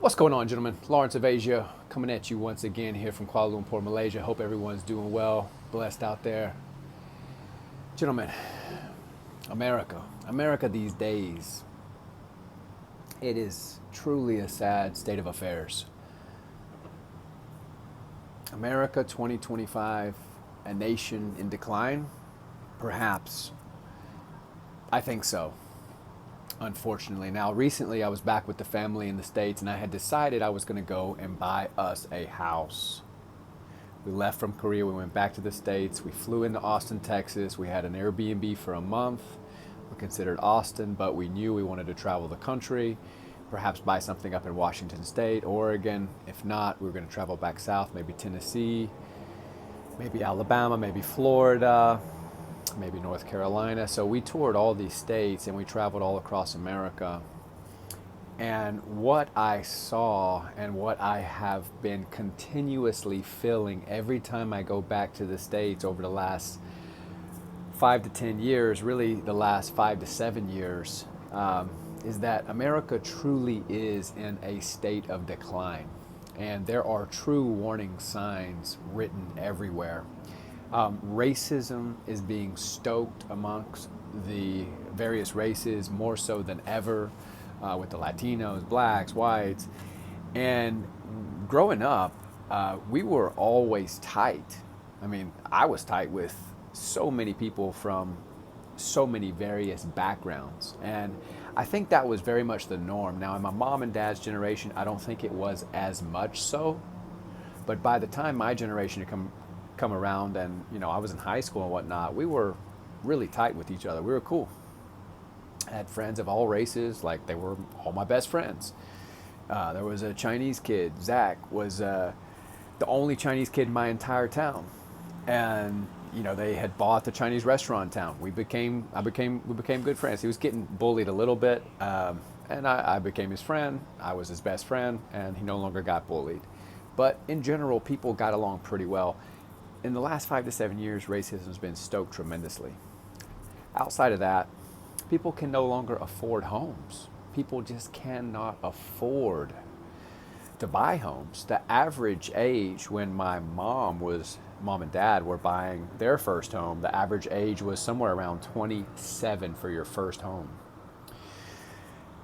What's going on, gentlemen? Lawrence of Asia coming at you once again here from Kuala Lumpur, Malaysia. Hope everyone's doing well, blessed out there. Gentlemen, America these days, it is truly a sad state of affairs. America 2025, a nation in decline? Perhaps. I think so, unfortunately. Now, recently I was back with the family in the States and I had decided I was going to go and buy us a house. We left from Korea, we went back to the States, we flew into Austin, Texas. We had an Airbnb for a month. We considered Austin, but we knew we wanted to travel the country, perhaps buy something up in Washington State, Oregon. If not, we were going to travel back south, maybe Tennessee, maybe Alabama, maybe Florida, maybe North Carolina. So we toured all these states and we traveled all across America. And what I saw and what I have been continuously feeling every time I go back to the States over the last 5 to 10 years, really the last 5 to 7 years, is that America truly is in a state of decline. And there are true warning signs written everywhere. Racism is being stoked amongst the various races more so than ever, with the Latinos, blacks, whites. And growing up, we were always tight. I mean, I was tight with so many people from so many various backgrounds. And I think that was very much the norm. Now, in my mom and dad's generation, I don't think it was as much so. But by the time my generation had come around and, I was in high school and whatnot, we were really tight with each other. We were cool. I had friends of all races, like they were all my best friends. There was a Chinese kid, Zach, was the only Chinese kid in my entire town. And, they had bought the Chinese restaurant in town. We became good friends. He was getting bullied a little bit, and I became his friend. I was his best friend, and he no longer got bullied. But in general, people got along pretty well. In the last 5 to 7 years, racism has been stoked tremendously. Outside of that, people can no longer afford homes. People just cannot afford to buy homes. The average age when my mom and dad were buying their first home, the average age was somewhere around 27 for your first home.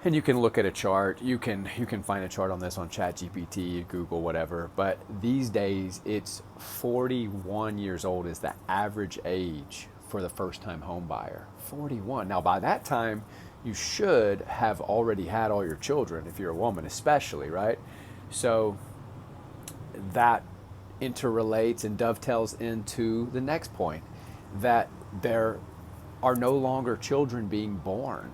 And you can look at a chart. You can find a chart on this on ChatGPT, Google, whatever. But these days, it's 41 years old is the average age for the first-time home buyer. 41. Now, by that time, you should have already had all your children, if you're a woman, especially, right? So that interrelates and dovetails into the next point, that there are no longer children being born.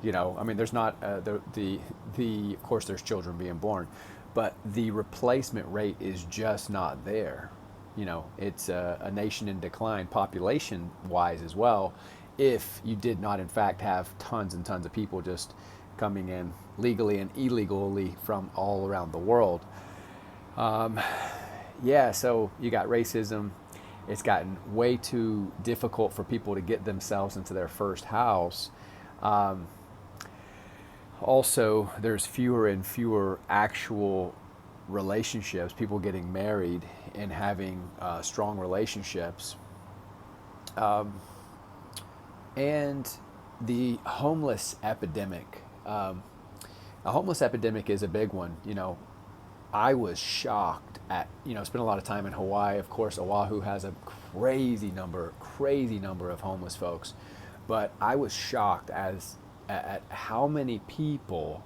There's not of course there's children being born, but the replacement rate is just not there. It's a nation in decline population wise as well, if you did not in fact have tons and tons of people just coming in legally and illegally from all around the world. So you got racism. It's gotten way too difficult for people to get themselves into their first house. Also, there's fewer and fewer actual relationships, people getting married and having strong relationships. And the homeless epidemic. A homeless epidemic is a big one. I was shocked at, spent a lot of time in Hawaii. Of course, Oahu has a crazy number of homeless folks. But I was shocked at how many people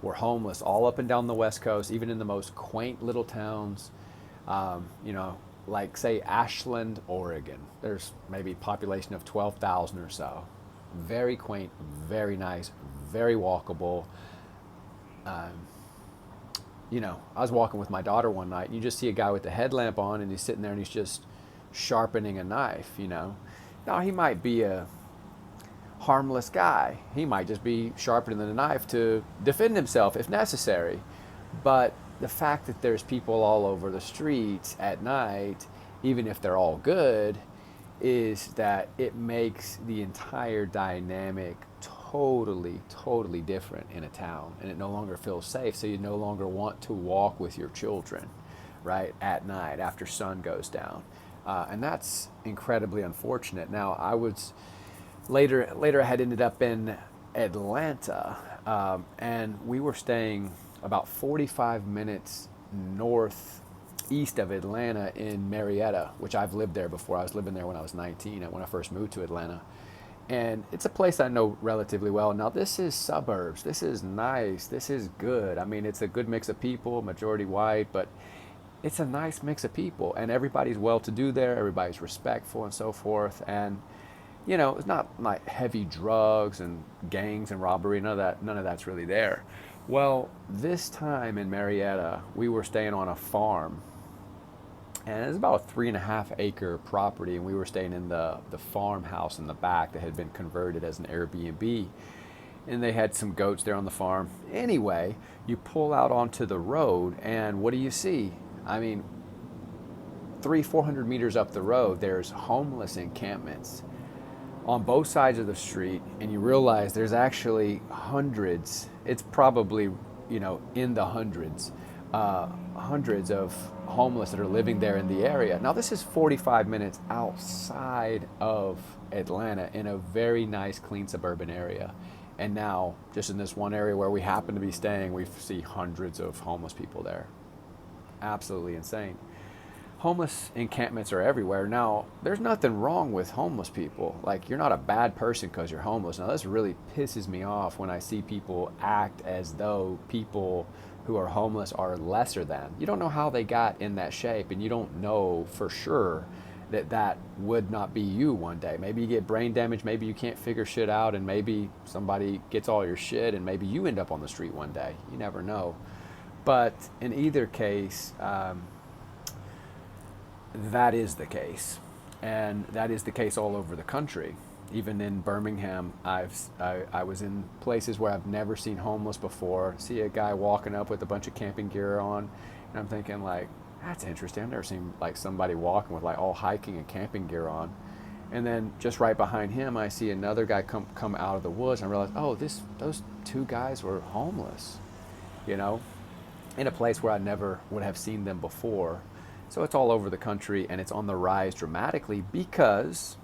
were homeless all up and down the West Coast, even in the most quaint little towns. Like say Ashland, Oregon. There's maybe a population of 12,000 or so. Very quaint, very nice, very walkable. I was walking with my daughter one night and you just see a guy with the headlamp on and he's sitting there and he's just sharpening a knife, Now he might be a harmless guy. He might just be sharpening the knife to defend himself if necessary. But the fact that there's people all over the streets at night, even if they're all good, is that it makes the entire dynamic totally different in a town, and it no longer feels safe. So you no longer want to walk with your children, right, at night after sun goes down, and that's incredibly unfortunate. Now, I was later I had ended up in Atlanta, and we were staying about 45 minutes northeast of Atlanta in Marietta, which I've lived there before. I was living there when I was 19, when I first moved to Atlanta. And it's a place I know relatively well. Now, this is suburbs. This is nice. This is good. I mean, it's a good mix of people, majority white, but it's a nice mix of people. And everybody's well-to-do there. Everybody's respectful and so forth. And, you know, it's not like heavy drugs and gangs and robbery. None of that's really there. Well, this time in Marietta, we were staying on a farm. And it's about a 3.5 acre property, and we were staying in the farmhouse in the back that had been converted as an Airbnb. And they had some goats there on the farm. Anyway, you pull out onto the road, and what do you see? I mean, 400 meters up the road, there's homeless encampments on both sides of the street, and you realize there's actually hundreds. It's probably, you know, in the hundreds of homeless that are living there in the area. Now, this is 45 minutes outside of Atlanta in a very nice, clean suburban area. And now, just in this one area where we happen to be staying, we see hundreds of homeless people there. Absolutely insane. Homeless encampments are everywhere. Now, there's nothing wrong with homeless people. Like, you're not a bad person because you're homeless. Now, this really pisses me off when I see people act as though people who are homeless are lesser than. You don't know how they got in that shape, and you don't know for sure that would not be you one day. Maybe you get brain damage, maybe you can't figure shit out, and maybe somebody gets all your shit, and maybe you end up on the street one day. You never know. But in either case, that is the case, and that is the case all over the country. Even in Birmingham, I was in places where I've never seen homeless before. See a guy walking up with a bunch of camping gear on, and I'm thinking, like, that's interesting. I've never seen like somebody walking with like all hiking and camping gear on. And then just right behind him, I see another guy come out of the woods, and I realize, oh, those two guys were homeless, you know, in a place where I never would have seen them before. So it's all over the country, and it's on the rise dramatically because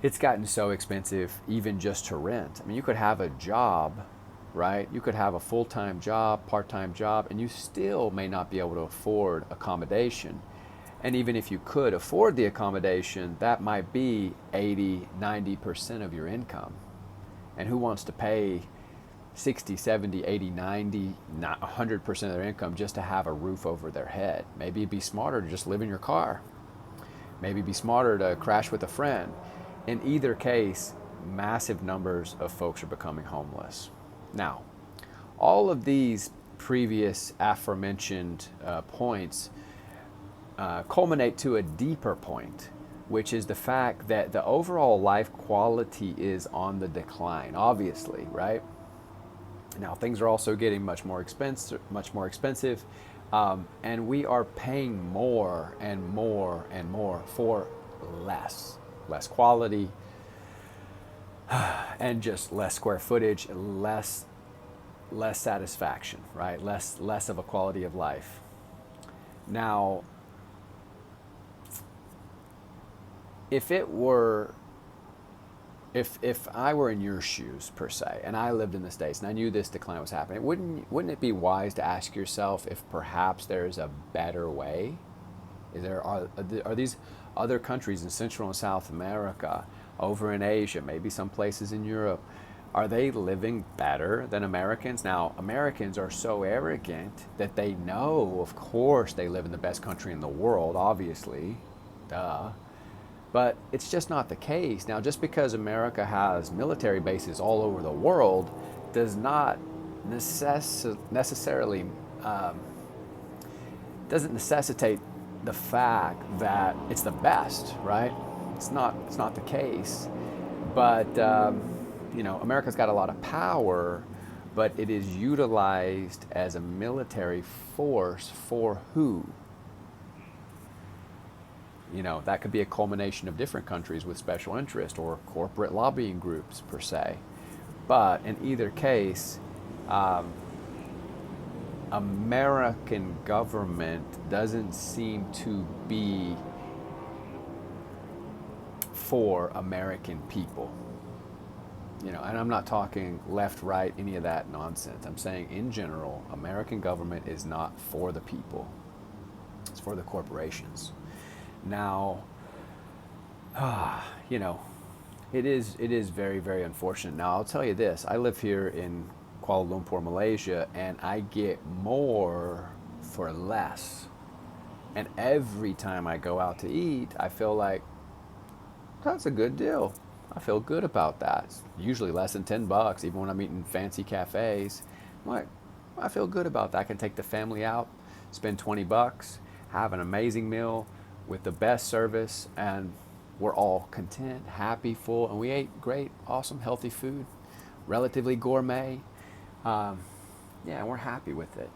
it's gotten so expensive even just to rent. I mean, you could have a job, right? You could have a full-time job, part-time job, and you still may not be able to afford accommodation. And even if you could afford the accommodation, that might be 80, 90% of your income. And who wants to pay 60, 70, 80, 90, 100% of their income just to have a roof over their head? Maybe it'd be smarter to just live in your car. Maybe it'd be smarter to crash with a friend. In either case, massive numbers of folks are becoming homeless. Now, all of these previous aforementioned points culminate to a deeper point, which is the fact that the overall life quality is on the decline, obviously, right? Now, things are also getting much more expensive, and we are paying more and more and more for less quality, and just less square footage, less satisfaction, right? Less of a quality of life. Now, if I were in your shoes per se, and I lived in the States and I knew this decline was happening, wouldn't it be wise to ask yourself if perhaps there is a better way? Are these other countries in Central and South America, over in Asia, maybe some places in Europe, are they living better than Americans? Now, Americans are so arrogant that they know, of course, they live in the best country in the world, obviously, duh. But it's just not the case. Now, just because America has military bases all over the world does not necessarily doesn't necessitate the fact that it's the best, right? It's not the case. But America's got a lot of power, but it is utilized as a military force for who? that could be a culmination of different countries with special interest or corporate lobbying groups per se. But in either case, American government doesn't seem to be for American people. And I'm not talking left, right, any of that nonsense. I'm saying in general, American government is not for the people. It's for the corporations. Now, it is very, very unfortunate. Now, I'll tell you this. I live here in Kuala Lumpur, Malaysia, and I get more for less. And every time I go out to eat, I feel like that's a good deal. I feel good about that. It's usually less than $10, even when I'm eating fancy cafes. I'm like, I feel good about that. I can take the family out, spend $20, have an amazing meal with the best service, and we're all content, happy, full, and we ate great, awesome, healthy food, relatively gourmet. Yeah, and we're happy with it,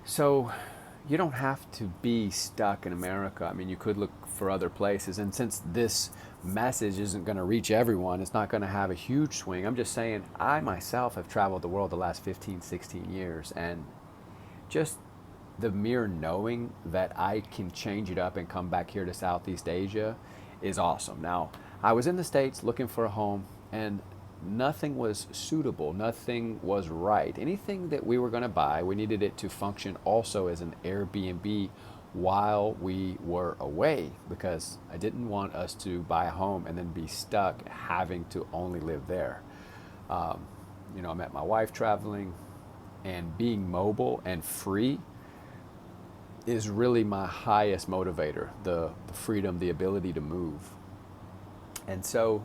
So you don't have to be stuck in America. I mean, you could look for other places. And since this message isn't going to reach everyone, it's not going to have a huge swing. I'm just saying, I myself have traveled the world the last 15, 16 years. And just the mere knowing that I can change it up and come back here to Southeast Asia is awesome. Now, I was in the States looking for a home, and nothing was suitable, nothing was right. Anything that we were going to buy, we needed it to function also as an Airbnb while we were away, because I didn't want us to buy a home and then be stuck having to only live there. I met my wife traveling, and being mobile and free is really my highest motivator, the freedom, the ability to move. And so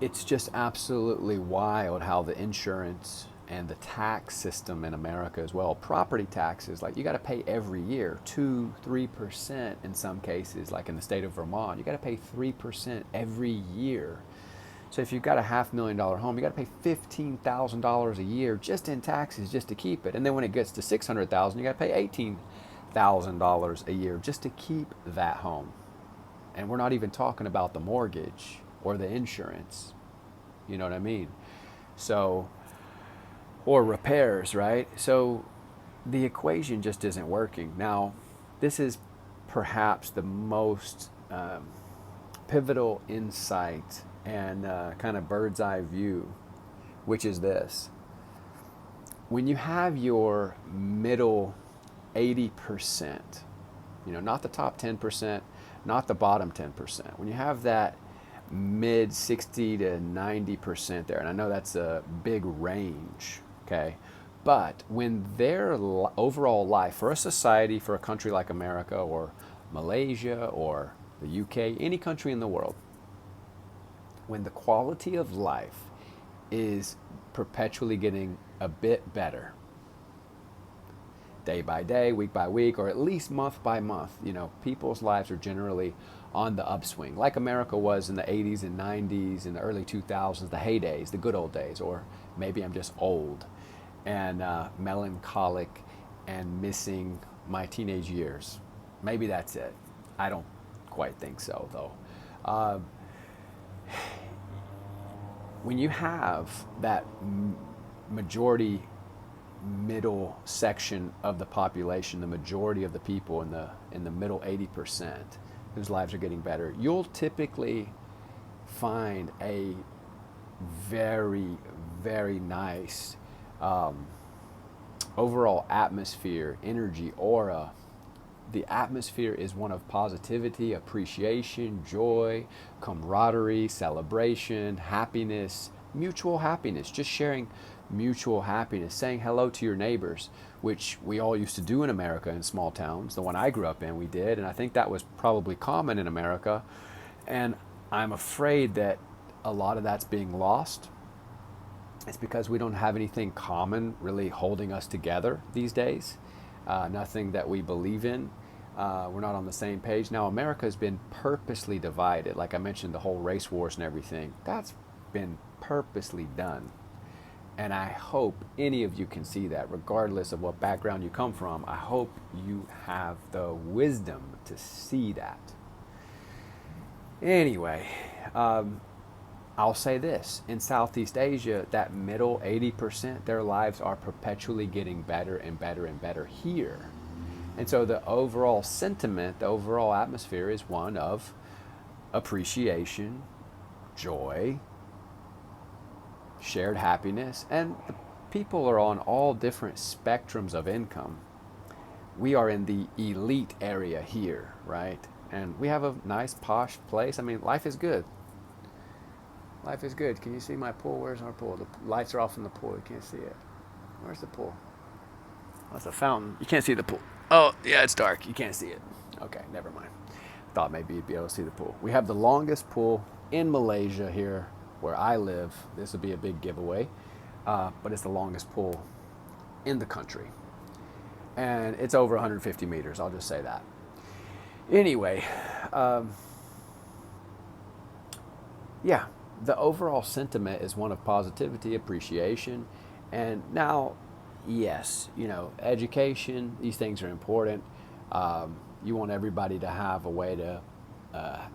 it's just absolutely wild how the insurance and the tax system in America as well, property taxes, like you got to pay every year, 2-3% in some cases, like in the state of Vermont, you got to pay 3% every year. So if you've got a $500,000 home, you got to pay $15,000 a year just in taxes just to keep it. And then when it gets to $600,000, you got to pay $18,000 a year just to keep that home. And we're not even talking about the mortgage or the insurance. You know what I mean? So, or repairs, right? So the equation just isn't working. Now, this is perhaps the most pivotal insight and kind of bird's eye view, which is this. When you have your middle 80%, not the top 10%, not the bottom 10%, when you have that mid 60 to 90% there, and I know that's a big range, okay? But when their overall life, for a society, for a country like America or Malaysia or the UK, any country in the world, when the quality of life is perpetually getting a bit better, day by day, week by week, or at least month by month, people's lives are generally on the upswing, like America was in the 80s and 90s and the early 2000s, the heydays, the good old days. Or maybe I'm just old and melancholic and missing my teenage years. Maybe that's it. I don't quite think so, though. When you have that majority middle section of the population, the majority of the people in the middle 80% whose lives are getting better, you'll typically find a very, very nice overall atmosphere, energy, aura. The atmosphere is one of positivity, appreciation, joy, camaraderie, celebration, happiness, mutual happiness, just sharing mutual happiness, saying hello to your neighbors, which we all used to do in America in small towns. The one I grew up in, we did, and I think that was probably common in America. And I'm afraid that a lot of that's being lost. It's because we don't have anything common really holding us together these days. Nothing that we believe in. We're not on the same page. Now, America has been purposely divided. Like I mentioned, the whole race wars and everything. That's been purposely done. And I hope any of you can see that, regardless of what background you come from. I hope you have the wisdom to see that. Anyway, I'll say this. In Southeast Asia, that middle 80%, their lives are perpetually getting better and better and better here. And so the overall sentiment, the overall atmosphere is one of appreciation, joy, shared happiness, and the people are on all different spectrums of income. We are in the elite area here, right? And we have a nice posh place. I mean, life is good. Life is good. Can you see my pool? Where's our pool? The lights are off in the pool. You can't see it. Where's the pool? Oh, it's a fountain. You can't see the pool. Oh, yeah, it's dark. You can't see it. Okay, never mind. Thought maybe you'd be able to see the pool. We have the longest pool in Malaysia here where I live. This would be a big giveaway. But it's the longest pool in the country. And it's over 150 meters. I'll just say that. Anyway, yeah, the overall sentiment is one of positivity, appreciation, and now, yes, education, these things are important. You want everybody to have a way to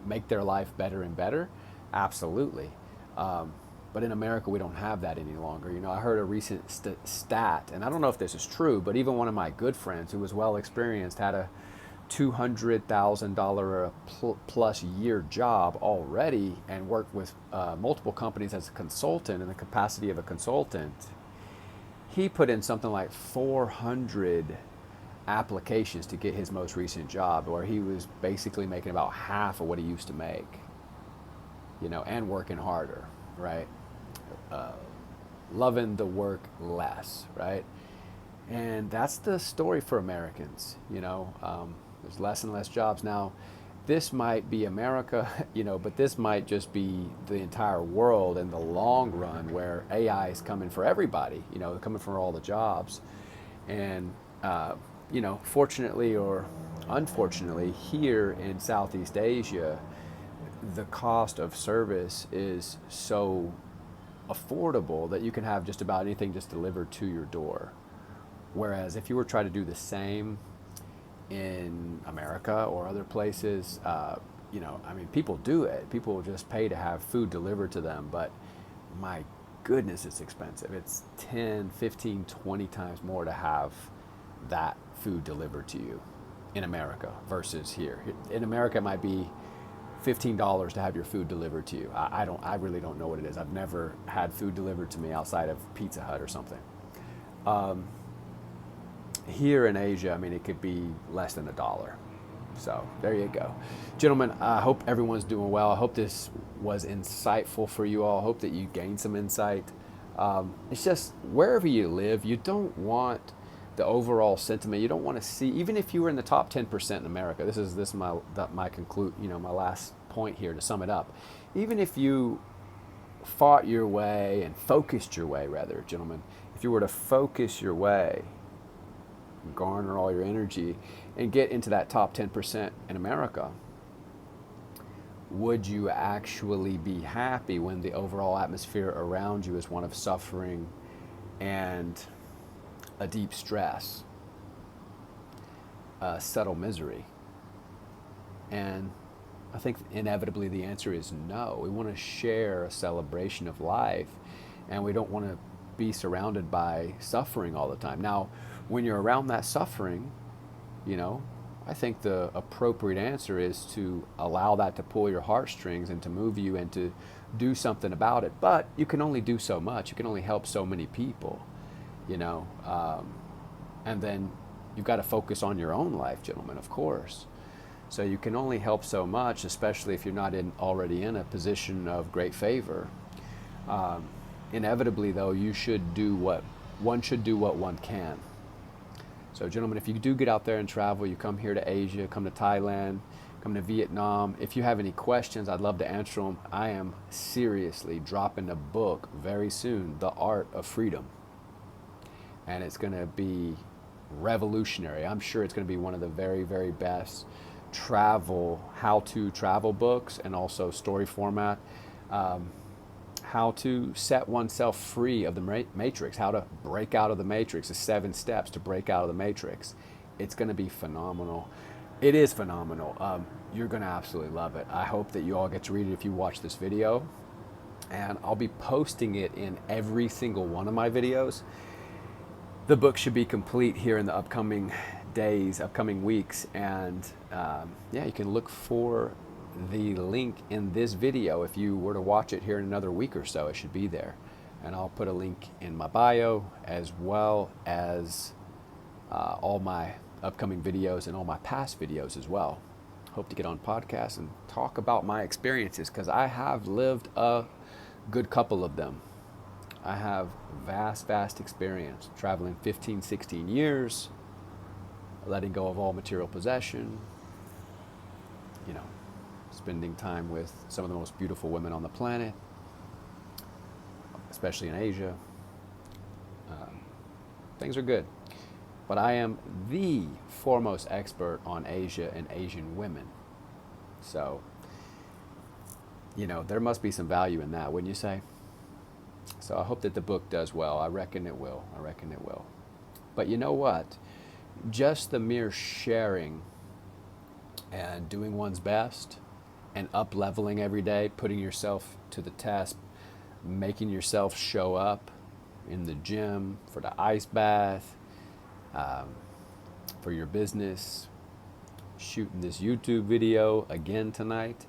make their life better and better, absolutely. But in America, we don't have that any longer. I heard a recent stat, and I don't know if this is true, but even one of my good friends who was well experienced had a $200,000 plus year job already and worked with multiple companies as a consultant in the capacity of a consultant. He put in something like 400 applications to get his most recent job, where he was basically making about half of what he used to make, and working harder, right? Loving the work less, right? And that's the story for Americans, There's less and less jobs. Now, this might be America, but this might just be the entire world in the long run, where AI is coming for everybody, coming for all the jobs. And, fortunately or unfortunately, here in Southeast Asia, the cost of service is so affordable that you can have just about anything just delivered to your door. Whereas if you were trying to do the same in America or other places, people do it. People will just pay to have food delivered to them, but my goodness, it's expensive. It's 10, 15, 20 times more to have that food delivered to you in America versus here. In America, it might be $15 to have your food delivered to you. I really don't know what it is. I've never had food delivered to me outside of Pizza Hut or something. Here in Asia, it could be less than $1. So there you go. Gentlemen, I hope everyone's doing well. I hope this was insightful for you all. I hope that you gained some insight. It's just wherever you live, you don't want the overall sentiment. You don't want to see, even if you were in the top 10% in America, this is my my last point here to sum it up. Even if you fought your way and focused your way, rather, gentlemen, if you were to focus your way, garner all your energy and get into that top 10% in America, would you actually be happy when the overall atmosphere around you is one of suffering and a deep stress, subtle misery? And I think inevitably the answer is no. We want to share a celebration of life, and we don't want to be surrounded by suffering all the time. Now, when you're around that suffering, I think the appropriate answer is to allow that to pull your heartstrings and to move you and to do something about it. But you can only do so much. You can only help so many people, and then you've got to focus on your own life, gentlemen, of course. So you can only help so much, especially if you're not already in a position of great favor. Inevitably, though, one should do what one can. So, gentlemen, if you do get out there and travel, you come here to Asia, come to Thailand, come to Vietnam. If you have any questions, I'd love to answer them. I am seriously dropping a book very soon, The Art of Freedom. And it's going to be revolutionary. I'm sure it's going to be one of the very, very best how-to travel books, and also story format. how to set oneself free of the matrix, how to break out of the matrix, the 7 steps to break out of the matrix. It's going to be phenomenal. It is phenomenal. You're going to absolutely love it. I hope that you all get to read it if you watch this video. And I'll be posting it in every single one of my videos. The book should be complete here in the upcoming days, upcoming weeks. And yeah, you can look for the link in this video. If you were to watch it here in another week or so, it should be there. And I'll put a link in my bio, as well as all my upcoming videos and all my past videos as well. Hope to get on podcasts and talk about my experiences, because I have lived a good couple of them. I have vast experience, traveling 15, 16 years, letting go of all material possession, you know, spending time with some of the most beautiful women on the planet, especially in Asia. Things are good. But I am the foremost expert on Asia and Asian women. So, you know, there must be some value in that, wouldn't you say? So I hope that the book does well. I reckon it will. I reckon it will. But you know what? Just the mere sharing and doing one's best and up-leveling every day, putting yourself to the test, making yourself show up in the gym, for the ice bath, for your business, shooting this YouTube video again tonight,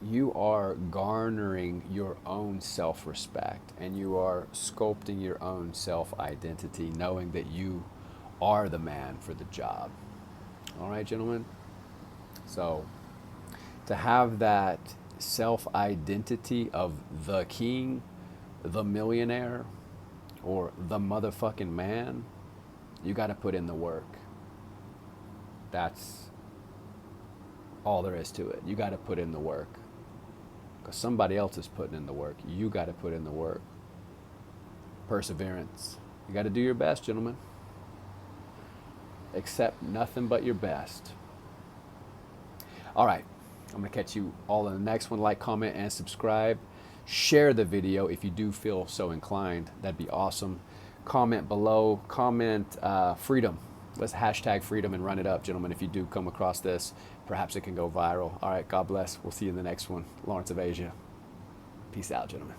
you are garnering your own self-respect, and you are sculpting your own self-identity, knowing that you are the man for the job. All right, gentlemen? So to have that self-identity of the king, the millionaire, or the motherfucking man, you got to put in the work. That's all there is to it. You got to put in the work. Because somebody else is putting in the work. You got to put in the work. Perseverance. You got to do your best, gentlemen. Accept nothing but your best. All right. I'm going to catch you all in the next one. Like, comment, and subscribe. Share the video if you do feel so inclined. That'd be awesome. Comment below. Comment freedom. Let's hashtag freedom and run it up, gentlemen. If you do come across this, perhaps it can go viral. All right, God bless. We'll see you in the next one. Lawrence of Asia. Peace out, gentlemen.